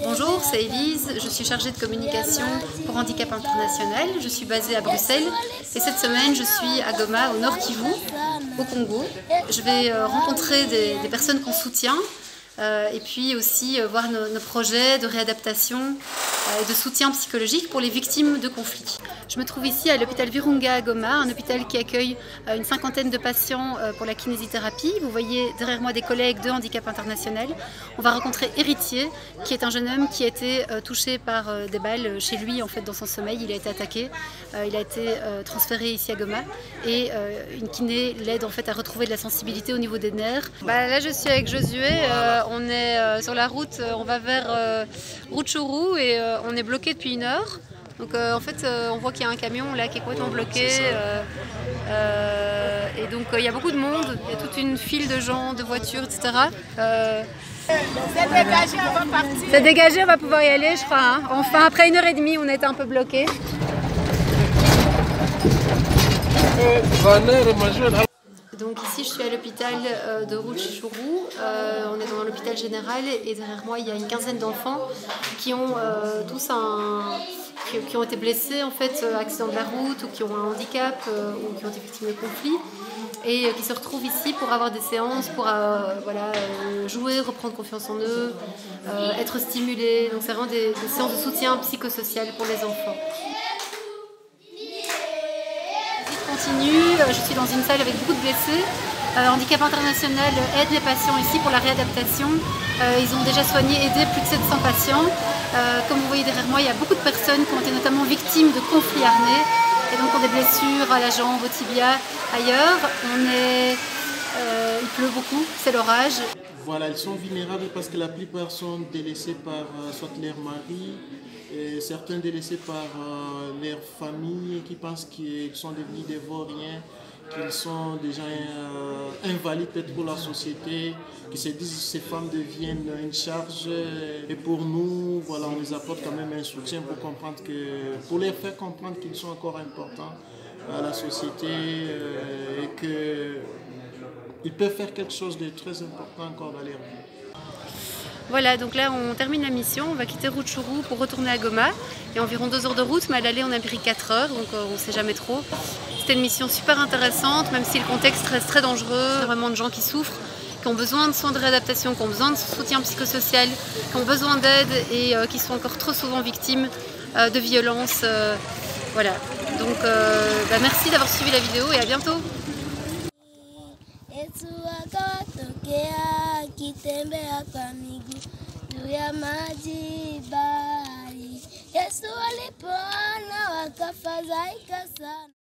Bonjour, c'est Élise, je suis chargée de communication pour Handicap International. Je suis basée à Bruxelles et cette semaine je suis à Goma, au Nord Kivu, au Congo. Je vais rencontrer des personnes qu'on soutient et puis aussi voir nos projets de réadaptation et de soutien psychologique pour les victimes de conflits. Je me trouve ici à l'hôpital Virunga à Goma, un hôpital qui accueille une cinquantaine de patients pour la kinésithérapie. Vous voyez derrière moi des collègues de Handicap International. On va rencontrer Héritier, qui est un jeune homme qui a été touché par des balles chez lui en fait dans son sommeil. Il a été attaqué, il a été transféré ici à Goma et une kiné l'aide en fait à retrouver de la sensibilité au niveau des nerfs. Là je suis avec Josué, on est sur la route, on va vers Rutshuru et on est bloqué depuis 1 heure. Donc en fait on voit qu'il y a un camion là qui est complètement bloqué et donc il y a beaucoup de monde, il y a toute une file de gens, de voitures, etc. C'est dégagé, on va partir. C'est dégagé, on va pouvoir y aller je crois. Hein. Enfin après 1h30 on était un peu bloqué. Donc ici je suis à l'hôpital de Rutshuru, on est dans l'hôpital général et derrière moi il y a une quinzaine d'enfants qui ont tous qui ont été blessés en fait, accident de la route ou qui ont un handicap ou qui ont été victimes de conflits et qui se retrouvent ici pour avoir des séances, pour jouer, reprendre confiance en eux, être stimulés. Donc c'est vraiment des séances de soutien psychosocial pour les enfants. Continue, je suis dans une salle avec beaucoup de blessés. Handicap International aide les patients ici pour la réadaptation. Ils ont déjà soigné, aidé plus de 700 patients. Comme vous voyez derrière moi, il y a beaucoup de personnes qui ont été notamment victimes de conflits armés et donc ont des blessures à la jambe, au tibia, ailleurs. Il pleut beaucoup, c'est l'orage. Voilà, ils sont vulnérables parce que la plupart sont délaissés par soit leur mari, et certains délaissés par leur famille qui pensent qu'ils sont devenus des vauriens, qu'ils sont déjà invalides peut-être pour la société, qui se disent que ces femmes deviennent une charge. Et pour nous, voilà, on les apporte quand même un soutien pour comprendre pour les faire comprendre qu'ils sont encore importants à la société et qu'ils peuvent faire quelque chose de très important encore dans leur vie. Voilà, donc là on termine la mission, on va quitter Rutshuru pour retourner à Goma. Il y a environ 2 heures de route, mais à l'aller on a pris 4 heures, donc on ne sait jamais trop. C'était une mission super intéressante, même si le contexte reste très dangereux. Il y a vraiment de gens qui souffrent, qui ont besoin de soins de réadaptation, qui ont besoin de soutien psychosocial, qui ont besoin d'aide et qui sont encore trop souvent victimes de violences. Voilà, donc merci d'avoir suivi la vidéo et à bientôt. Ya maji bahari, Yesu alipona wakafadhaika sana.